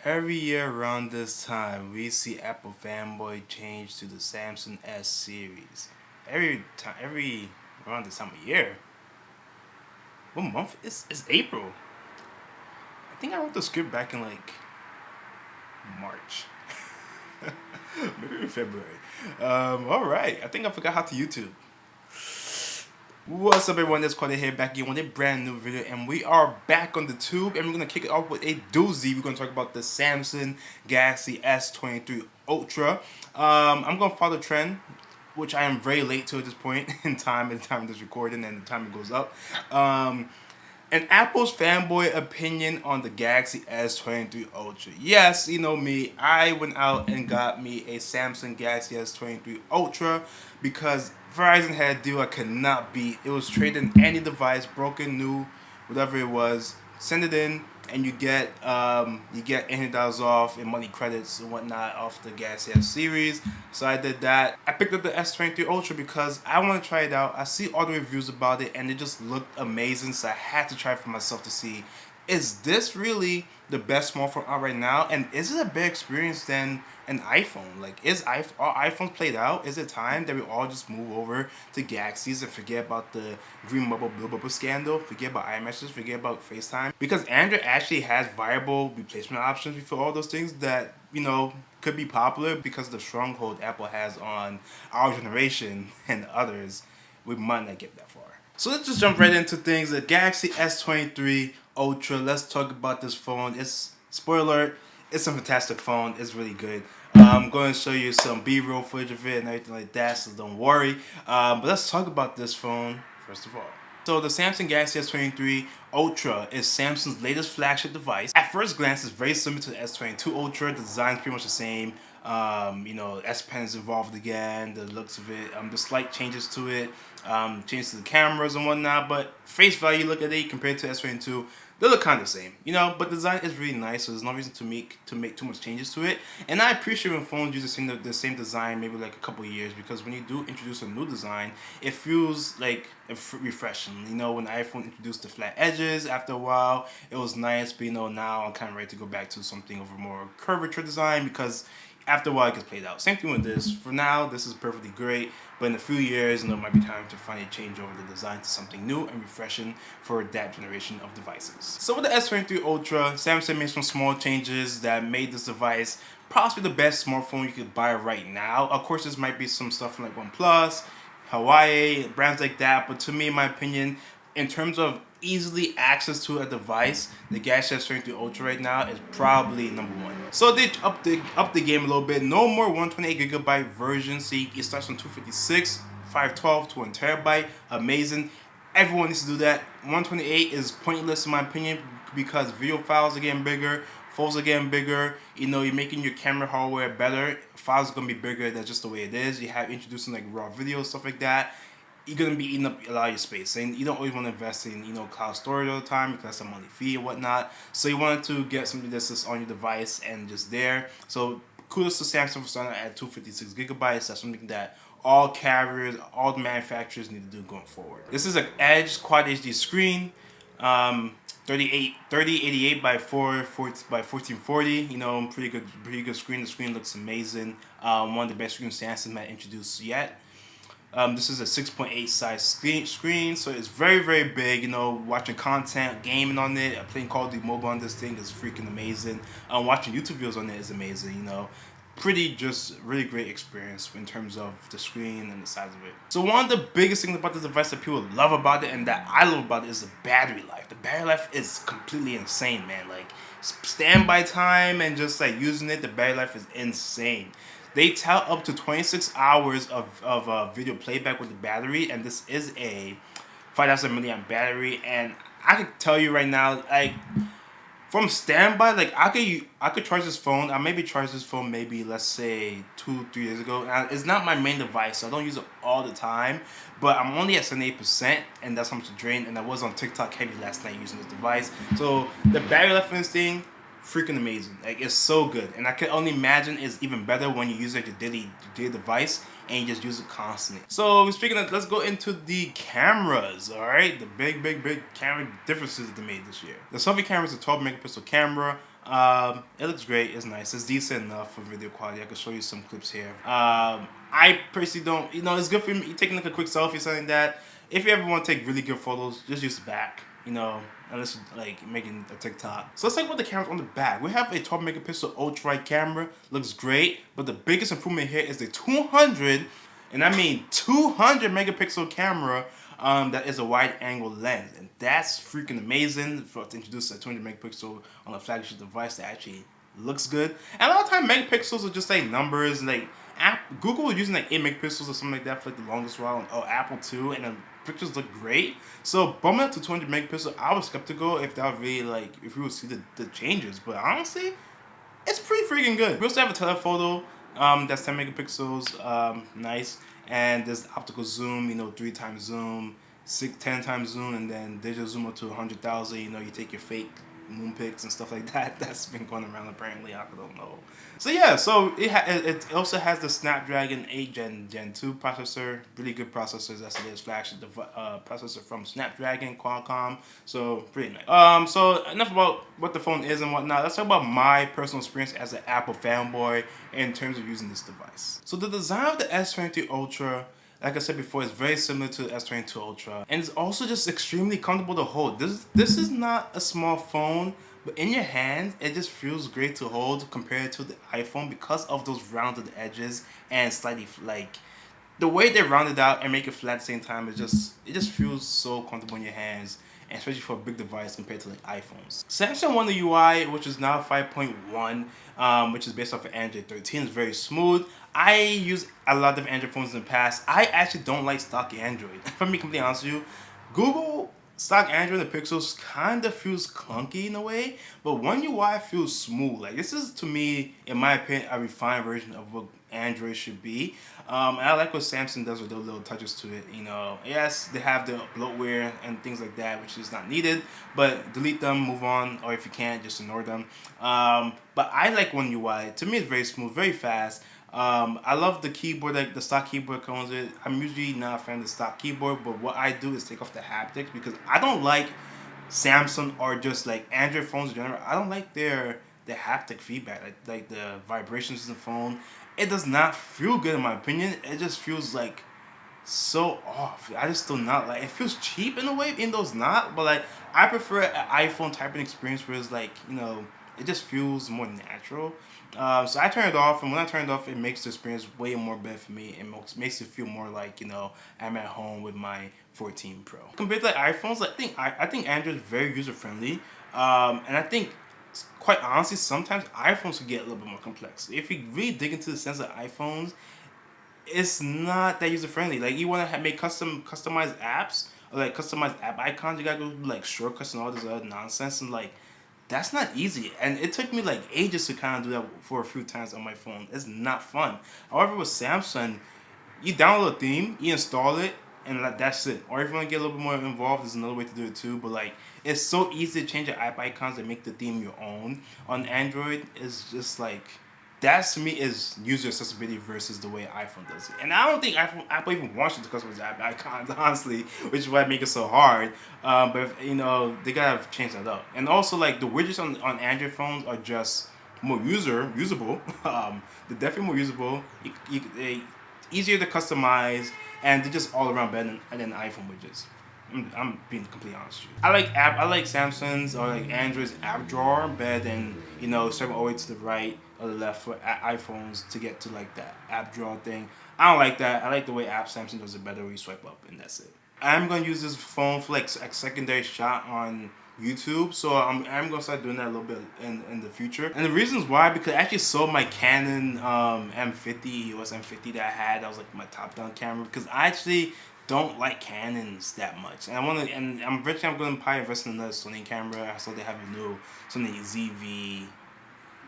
Every year around this time, we see Apple fanboy change to the Samsung S series. Every time, every around this time of year. What month? It's April. I think I wrote the script back in like March, maybe in February. All right. I think I forgot how to YouTube. What's up, everyone? It's Quade here back again with a brand new video, and we are back on the tube, and we're gonna kick it off with a doozy. We're gonna talk about the Samsung Galaxy S23 Ultra. I'm gonna follow the trend, which I am very late to at this point in time, at the time of this recording and the time it goes up. And Apple's fanboy opinion on the Galaxy S23 Ultra. Yes, you know me. I went out and got me a Samsung Galaxy S23 Ultra because Verizon had a deal I could not beat. It was trading any device, broken, new, whatever it was. Send it in, and you get $800 off in money credits and whatnot off the Galaxy S series. So I did that. I picked up the S23 Ultra because I want to try it out. I see all the reviews about it, and it just looked amazing. So I had to try it for myself to see, is this really the best smartphone out right now? And is it a better experience than an iPhone? Like, is all iPhones played out? Is it time that we all just move over to Galaxies and forget about the green bubble, blue bubble scandal? Forget about iMessage, forget about FaceTime? Because Android actually has viable replacement options for all those things that, could be popular because of the stronghold Apple has on our generation and others. We might not get that far. So let's just jump right into things. The Galaxy S23 Ultra. Let's talk about this phone. It's spoiler alert. It's a fantastic phone. It's really good. I'm going to show you some B-roll footage of it and everything like that, so don't worry. But let's talk about this phone first of all. So the Samsung Galaxy S23 Ultra is Samsung's latest flagship device. At first glance, it's very similar to the S22 Ultra. The design is pretty much the same. S Pen is involved again. The looks of it, the slight changes to it, changes to the cameras and whatnot. But face value, look at it compared to S22, they look kind of the same, But the design is really nice, so there's no reason to make too much changes to it. And I appreciate when phones use the same design, maybe like a couple of years, because when you do introduce a new design, it feels like refreshing. When iPhone introduced the flat edges, after a while, it was nice. But now I'm kind of ready to go back to something of a more curvature design because after a while it gets played out. Same thing with this. For now, this is perfectly great, but in a few years, it might be time to finally change over the design to something new and refreshing for that generation of devices. So with the S23 Ultra, Samsung made some small changes that made this device possibly the best smartphone you could buy right now. Of course, this might be some stuff from like OnePlus, Huawei, brands like that, but to me, in my opinion, in terms of easily access to a device, the Galaxy S23 Ultra right now is probably number one. So they up the game a little bit. No more 128GB version. See, it starts from 256, 512 to 1TB. Amazing. Everyone needs to do that. 128 is pointless in my opinion because video files are getting bigger, photos are getting bigger. You're making your camera hardware better. Files are gonna be bigger. That's just the way it is. You have introducing like raw video, stuff like that. You're gonna be eating up a lot of your space, and you don't always want to invest in cloud storage all the time because that's a monthly fee and whatnot. So you wanted to get something that's just on your device and just there. So kudos to Samsung for starting at 256GB. That's something that all carriers, all the manufacturers need to do going forward. This is an Edge Quad HD screen. 3088 by 1440. Pretty good screen. The screen looks amazing. One of the best screens Samsung had introduced yet. This is a 6.8 size screen, so it's very, very big. Watching content, gaming on it, playing Call of Duty Mobile on this thing is freaking amazing. Watching YouTube videos on it is amazing. Just really great experience in terms of the screen and the size of it. So one of the biggest things about this device that people love about it and that I love about it is the battery life. The battery life is completely insane, man. Like standby time and just like using it, the battery life is insane. They tout up to 26 hours of video playback with the battery, and this is a 5,000 milliamp battery. And I can tell you right now, like from standby, like I could charge this phone. I maybe charged this phone maybe let's say 2-3 years ago. Now, it's not my main device, so I don't use it all the time. But I'm only at 78%, and that's how much it drained. And I was on TikTok heavy last night using this device. So the battery life in this thing, freaking amazing. Like, it's so good. And I can only imagine it's even better when you use it your daily device and you just use it constantly. So speaking of, let's go into the cameras. All right, the big camera differences that they made this year. The selfie camera is a 12 megapixel camera. It looks great. It's nice. It's decent enough for video quality. I can show you some clips here. I personally don't. It's good for me taking like a quick selfie or something like that. If you ever want to take really good photos, just use the back. Unless you're like making a TikTok. So let's talk about the cameras on the back. We have a 12 megapixel ultra wide camera. Looks great, but the biggest improvement here is the 200, and I mean 200 megapixel camera. That is a wide angle lens, and that's freaking amazing to introduce a 200 megapixel on a flagship device that actually looks good. And a lot of times megapixels are just like numbers, like Google was using like 8 megapixels or something like that for like the longest while, and Apple too, and the pictures look great. So bumping up to 200 megapixels, I was skeptical if that would really like if we would see the changes, but honestly, it's pretty freaking good. We also have a telephoto that's 10 megapixels, nice, and there's optical zoom, 3 times zoom, 10 times zoom, and then digital zoom up to 100,000. You take your fake moon pics and stuff like that. That's been going around apparently. I don't know. So yeah, so it also has the Snapdragon 8 Gen 2 processor. Really good processors. That's the latest flagship processor from Snapdragon, Qualcomm. So pretty nice. So enough about what the phone is and whatnot. Let's talk about my personal experience as an Apple fanboy in terms of using this device. So the design of the S23 Ultra, like I said before, is very similar to the S22 Ultra, and it's also just extremely comfortable to hold. This is not a small phone, but in your hands, it just feels great to hold compared to the iPhone because of those rounded edges and slightly like the way they round it out and make it flat at the same time. It just feels so comfortable in your hands, and especially for a big device compared to like iPhones. Samsung One UI, which is now 5.1, which is based off of Android 13, is very smooth. I use a lot of Android phones in the past. I actually don't like stock Android. For me, completely honest with you, Google stock Android, the Pixels kind of feels clunky in a way, but One UI feels smooth. Like this is, to me, in my opinion, a refined version of what Android should be. And I like what Samsung does with those little touches to it. Yes, they have the bloatware and things like that, which is not needed, but delete them, move on, or if you can't, just ignore them. But I like One UI. To me, it's very smooth, very fast. I love the keyboard, like the stock keyboard comes with. I'm usually not a fan of the stock keyboard, but what I do is take off the haptics because I don't like Samsung or just like Android phones in general. I don't like their haptic feedback, like the vibrations in the phone. It does not feel good in my opinion. It just feels like so off. I just do not like. It feels cheap in a way, even though it's not. But like, I prefer an iPhone type of experience where it's like it just feels more natural. So I turn it off, and when I turn it off, it makes the experience way more better for me. It makes it feel more like I'm at home with my 14 Pro. Compared to like iPhones, I think Android is very user friendly, and I think quite honestly sometimes iPhones can get a little bit more complex. If you really dig into the sense of iPhones, it's not that user friendly. Like you want to make customized apps or like customized app icons, you gotta go through, like shortcuts and all this other nonsense, and like that's not easy. And it took me like ages to kind of do that for a few times on my phone. It's not fun. However, with Samsung, you download a theme, you install it, and like that's it. Or if you want to get a little bit more involved, there's another way to do it too. But like it's so easy to change your app icons and make the theme your own. On Android, it's just like that to me is user accessibility versus the way iPhone does it. And I don't think Apple even wants you to customize app icons, honestly, which is why it makes it so hard. But they gotta change that up. And also like the widgets on Android phones are just more usable. They're definitely more usable. They easier to customize, and they're just all around better than iPhone widgets. I'm being completely honest with you. I like Samsung's or like Android's app drawer better than swiping all the way to the right or the left for iPhones to get to like that app drawer thing. I don't like that. I like the way Samsung does it better where you swipe up and that's it. I'm gonna use this phone for like a secondary shot on YouTube, so I'm gonna start doing that a little bit in the future. And the reasons why, because I actually sold my Canon M50 US M50 that I had. That was like my top down camera because I actually don't like Canons that much, and I'm eventually gonna probably invest in another Sony camera. So they have a new Sony ZV,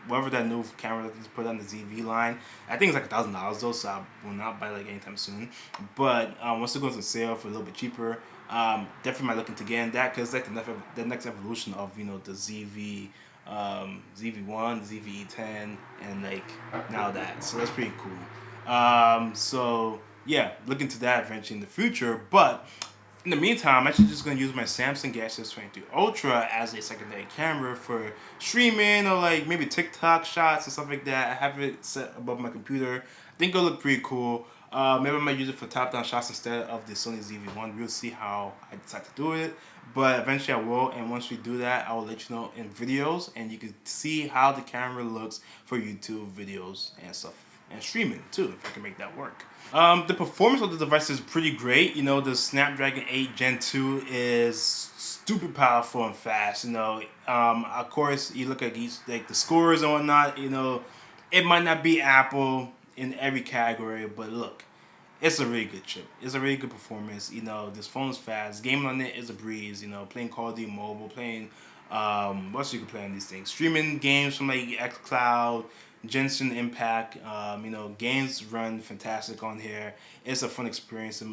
whatever that new camera that they put on the ZV line. I think it's like $1,000 though, so I will not buy like anytime soon. But once it goes on sale for a little bit cheaper, definitely might look into getting that because like the next evolution of the ZV. ZV1, ZV-E10, and like now that, so that's pretty cool. So yeah, look into that eventually in the future. But In the meantime, I'm actually just gonna use my Samsung Galaxy S23 Ultra as a secondary camera for streaming or like maybe TikTok shots and stuff like that. I have it set above my computer. I think it'll look pretty cool. Maybe I might use it for top-down shots instead of the Sony ZV-1. We'll see how I decide to do it. But eventually I will, and once we do that, I will let you know in videos, and you can see how the camera looks for YouTube videos and stuff, and streaming too, if I can make that work. The performance of the device is pretty great. You know, the Snapdragon 8 Gen 2 is stupid powerful and fast. You know, of course, you look at these like the scores and whatnot. You know, it might not be Apple in every category, but look, it's a really good chip. It's a really good performance. You know, this phone is fast. Gaming on it is a breeze. You know, playing Call of Duty Mobile, playing what else you can play on these things? Streaming games from like xCloud, Genshin Impact. You know, games run fantastic on here. It's a fun experience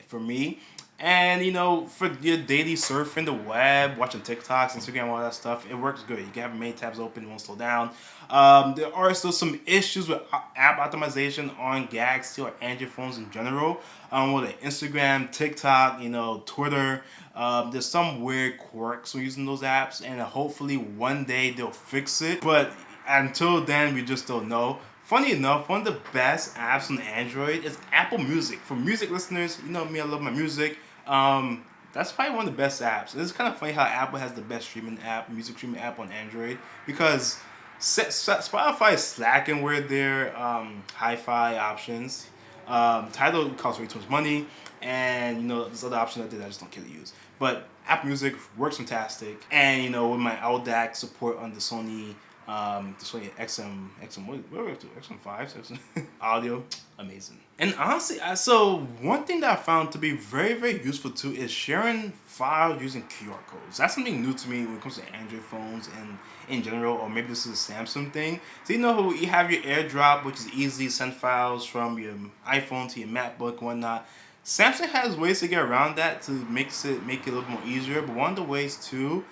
for me. And you know, for your daily surfing the web, watching TikToks, Instagram, all that stuff, it works good. You can have many tabs open, it won't slow down. There are still some issues with app optimization on Galaxy or Android phones in general. With like Instagram, TikTok, you know, Twitter. There's some weird quirks when using those apps, and hopefully one day they'll fix it. But until then, we just don't know. Funny enough, one of the best apps on Android is Apple Music. For music listeners, you know me, I love my music. That's probably one of the best apps. It's kind of funny how Apple has the best streaming app, music streaming app on Android, because Spotify is slacking with their hi-fi options. Tidal costs way too much money, and you know there's other options that I just don't care to use. But Apple Music works fantastic, and you know with my LDAC support on the Sony XM, what are we up to? XM5, XM audio, amazing. And honestly, so one thing that I found to be very, very useful too is sharing files using QR codes. That's something new to me when it comes to Android phones and in general, or maybe this is a Samsung thing. So you know how you have your AirDrop, which is easy to send files from your iPhone to your MacBook and whatnot. Samsung has ways to get around that to make it a little more easier. But one of the ways too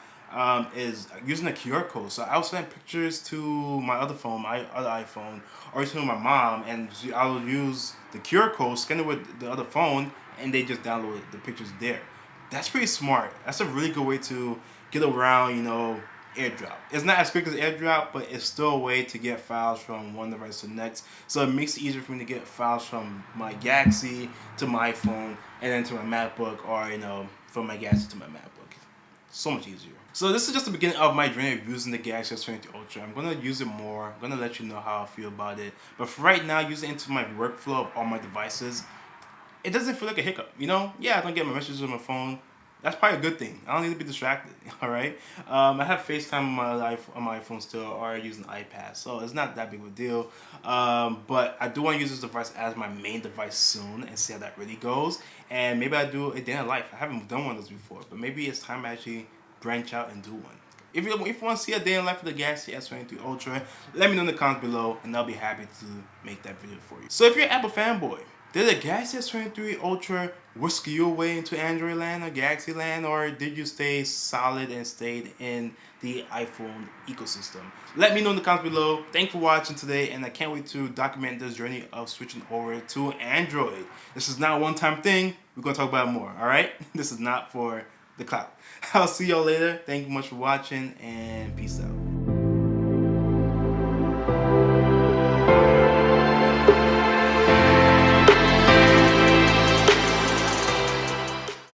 is using a QR code. So I'll send pictures to my other phone, my other iPhone, or to my mom, and I'll use the QR code, scan it with the other phone, and they just download the pictures there. That's pretty smart. That's a really good way to get around, you know, AirDrop. It's not as quick as AirDrop, but it's still a way to get files from one device to the next. So it makes it easier for me to get files from my Galaxy to my iPhone, and then to my MacBook, or you know, from my Galaxy to my MacBook. So much easier. So this is just the beginning of my journey of using the Galaxy S23 Ultra. I'm going to use it more. I'm going to let you know how I feel about it. But for right now, using it into my workflow of all my devices, it doesn't feel like a hiccup. You know? Yeah, I don't get my messages on my phone. That's probably a good thing. I don't need to be distracted. All right? I have FaceTime on my iPhone still, or using iPad. So it's not that big of a deal. But I do want to use this device as my main device soon and see how that really goes. And maybe I do a day in life. I haven't done one of those before. But maybe it's time to actually branch out and do one. If you want to see a day in life of the Galaxy S23 Ultra, let me know in the comments below, and I'll be happy to make that video for you. So if you're an Apple fanboy, did the Galaxy S23 Ultra whisk you away into Android land or Galaxy land, or did you stay solid and stayed in the iPhone ecosystem? Let me know in the comments below. Thanks for watching today, and I can't wait to document this journey of switching over to Android. This is not a one-time thing. We're going to talk about it more, all right? This is not for the clout. I'll see y'all later. Thank you much for watching, and peace out.